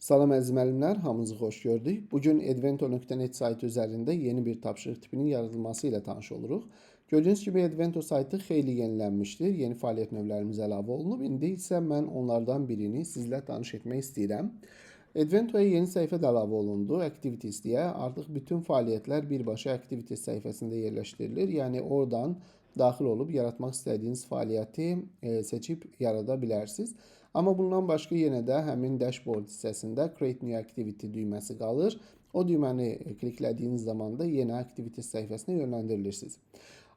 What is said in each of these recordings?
Salam əziz müəllimlər, hamınızı xoş gördük. Bugün Edvento.net saytı üzərində yeni bir tapşırıq tipinin yaradılması ilə tanış oluruq. Gördüyünüz kimi Edvento saytı xeyli yenilənmişdir. Yeni fəaliyyət növlərimiz əlavə olunub. İndi isə mən onlardan birini sizlə tanış etmək istəyirəm. Edventoya yeni səhifə də əlavə olundu, Activities deyə. Artıq bütün fəaliyyətlər birbaşa Activities səhifəsində yerləşdirilir. Yəni oradan daxil olub yaratmaq istədiyiniz fəaliyyəti seçib yarada bilərsiniz. Amma bundan başqa yenə də həmin dashboard hissəsində Create New Activity düyməsi qalır. O düyməni kliklədiyiniz zaman da yenə Activities səhifəsinə yönləndirirsiniz.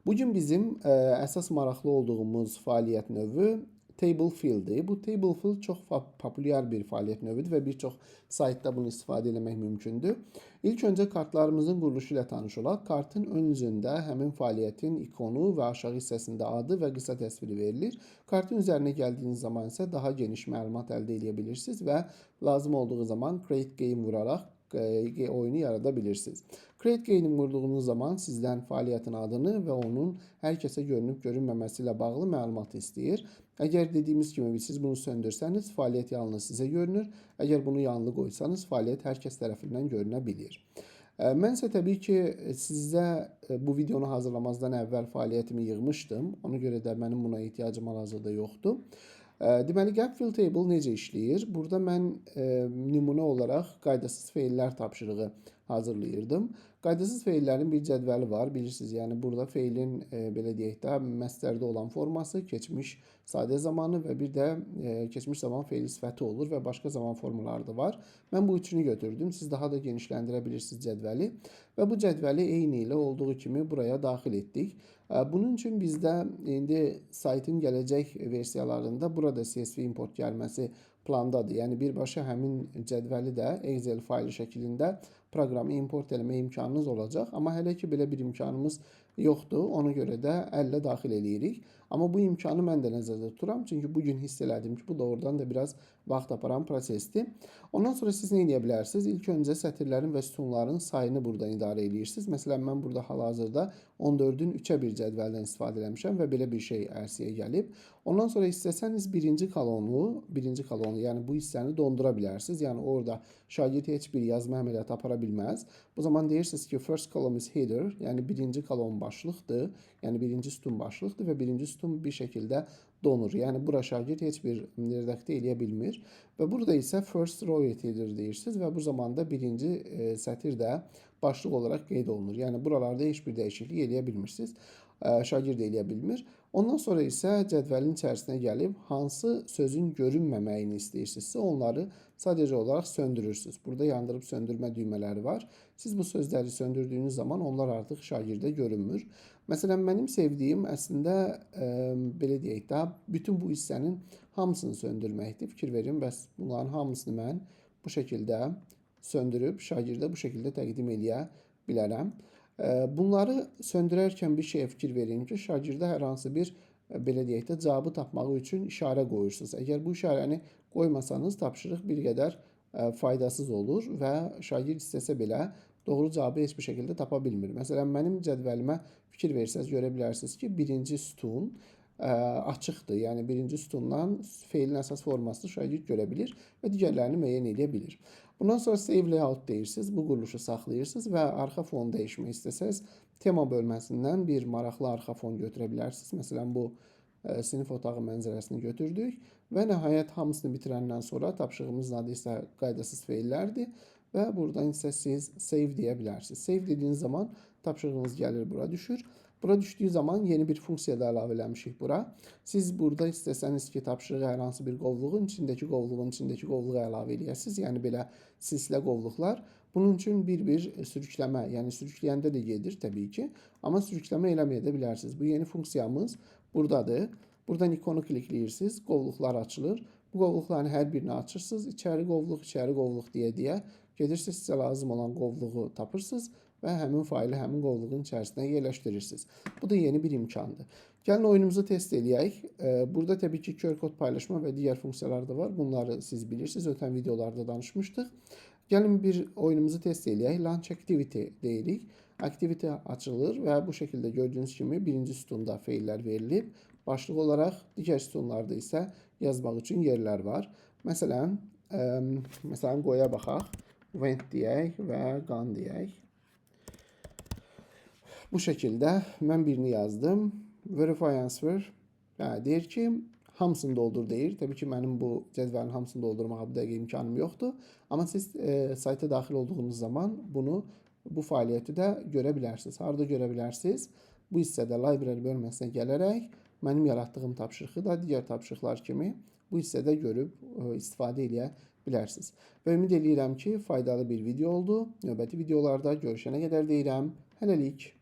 Bugün bizim əsas maraqlı olduğumuz fəaliyyət növü Table Fill-dir. Bu Table Fill çox populyar bir fəaliyyət növüdür və bir çox saytda bunu istifadə etmək mümkündür. İlk öncə kartlarımızın quruluşu ilə tanış olaq. Kartın ön yüzündə həmin fəaliyyətin ikonu və aşağı hissəsində adı və qısa təsviri verilir. Kartın üzərinə gəldiyiniz zaman isə daha geniş məlumat əldə edə bilirsiniz və lazım olduğu zaman Create Game vuraraq oyunu yarada bilirsiniz. Create Game'i vurduğunuz zaman sizdən fəaliyyətin adını və onun hər kəsə görünüb görünməməsi ilə bağlı məlumatı istəyir. Əgər dediyimiz kimi siz bunu söndürsəniz, fəaliyyət yalnız sizə görünür. Əgər bunu yanlı qoysanız, fəaliyyət hər kəs tərəfindən görünə bilir. Mən isə təbii ki, sizə bu videonu hazırlamazdan əvvəl fəaliyyətimi yığmışdım. Ona görə də mənim buna ehtiyacım hal-hazırda yoxdur. Deməli, Gap Fill Table necə işləyir? Burada mən nümunə olaraq qaydasız feillər tapşırığı hazırlayırdım. Qaydasız feillərin bir cədvəli var, bilirsiniz. Yəni, burada feilin, belə deyək də, məstərdə olan forması, keçmiş sadə zamanı və bir də keçmiş zaman feili sifəti olur və başqa zaman formaları da var. Mən bu üçünü götürdüm. Siz daha da genişləndirə bilirsiniz cədvəli və bu cədvəli eyni ilə olduğu kimi buraya daxil etdik. Bunun üçün bizdə indi saytın gələcək versiyalarında burada CSV import gəlməsi plandadır. Yəni birbaşa həmin cədvəli də Excel faylı şəklində proqramı import etmə imkanınız olacaq. Amma hələ ki belə bir imkanımız yoxdur. Ona görə də əllə daxil eləyirik. Amma bu imkanı mən də nəzərdə tuturam. Çünki bugün hiss elədim ki, bu doğrudan da biraz vaxt aparan prosesdir. Ondan sonra siz nə edə bilərsiniz? İlk öncə sətirlərin və sütunların sayını buradan idarə edirsiniz. Məsələn, mən burada hal-hazırda 14-ün 3-ə 1 cədvəldən istifadə eləmişəm və belə bir şey ərsəyə gəlib. Ondan sonra istəsəniz birinci kolonu, yəni bu hissəni dondura bilərsiniz. Yəni orada şagird heç bir yazma əməliyyatı apara bilməz. Bu zaman deyirsiniz ki, first column is header, yəni birinci kolon başlıqdır, yəni birinci sütun başlıqdır və birinci sütun bir şəkildə donur. Yəni bura şagird heç bir redaktə eləyə bilmir. Və burada isə first row header deyirsiniz və bu zamanda birinci sətir də başlıq olaraq qeyd olunur. Yəni buralarda heç bir dəyişiklik eləyə bilmirsiniz. Şagird eləyə bilmir. Ondan sonra isə cədvəlin içərisinə gəlib hansı sözün görünməməyini istəyirsinizsə onları sadəcə olaraq söndürürsünüz. Burada yandırıb söndürmə düymələri var. Siz bu sözləri söndürdüyünüz zaman onlar artıq şagirdə görünmür. Məsələn, mənim sevdiyim əslində belə deyək də, bütün bu hissənin hamısını söndürməkdir. Fikir verin, bəs bunların hamısını mən bu şəkildə söndürüb şagirdə bu şəkildə təqdim eləyə bilərəm. Bunları söndürərkən bir şeyə fikir verin ki, şagirdə hər hansı bir, belə deyək də, cavabı tapmağı üçün işarə qoyursunuz. Əgər bu işarəni qoymasanız, tapşırıq bir qədər faydasız olur və şagird istəsə belə doğru cavabı heç bir şəkildə tapa bilmir. Məsələn, mənim cədvəlimə fikir versəz görə bilərsiniz ki, birinci sütun açıqdır. Yəni birinci sütundan feilin əsas formasını şagird görə bilir və digərlərini müəyyən edə bilir. Bundan sonra save layout deyirsiniz, bu quruluşu saxlayırsınız və arxa fonu dəyişmək istəsəz tema bölməsindən bir maraqlı arxa fon götürə bilərsiniz. Məsələn, bu sinif otağı mənzərəsini götürdük və nəhayət hamısını bitirəndən sonra tapşırığımızın adı isə qaydasız feillərdir və buradan isə siz save deyə bilərsiniz. Save dediyiniz zaman tapşırığınız gəlir bura düşür. Bura düşdüyü zaman yeni bir funksiya da əlavə eləmişik bura. Siz burada istəsəniz ki, tapşırığı hər hansı bir qovluğun içindəki qovluğu əlavə eləyəsiniz. Yəni belə silsilə qovluqlar. Bunun üçün bir sürükləmə, yəni sürükləyəndə də gedir təbii ki. Amma sürükləmə eləməyə də bilərsiniz. Bu yeni funksiyamız buradadır. Buradan ikonu klikləyirsiniz, qovluqlar açılır. Bu qovluqların hər birini açırsınız. İçəri qovluq deyə gedirsiniz, sizə lazım olan qovluğu tapırsınız və həmin faylı həmin qovluğun içərisinə yerləşdirirsiniz. Bu da yeni bir imkandır. Gəlin oyunumuzu test eləyək. Burada təbii ki, QR kod paylaşma və digər funksiyalar da var. Bunları siz bilirsiniz, ötən videolarda danışmışdıq. Gəlin bir oyunumuzu test eləyək. Launch Activity deyirik. Activity açılır və bu şəkildə gördüyünüz kimi birinci sütunda feillər verilib. Başlıq olaraq digər sütunlarda isə yazmaq üçün yerlər var. Məsələn, Məsələn, qoya baxaq. Went deyək və gone deyək. Bu şəkildə mən birini yazdım. Verify answer. Deyir ki, hamısını doldur deyir. Təbii ki, mənim bu cədvəlin hamısını doldurmağa bu dəqiqə imkanım yoxdur. Amma siz sayta daxil olduğunuz zaman bu fəaliyyəti də görə bilərsiniz. Harada görə bilərsiniz? Bu hissədə library bölməsinə gələrək mənim yaratdığım tapşırığı da digər tapşırıqlar kimi bu hissədə görüb istifadə edə bilərsiniz. Və ümid edirəm ki, faydalı bir video oldu. Növbəti videolarda görüşənə qədər deyirəm. Hələlik.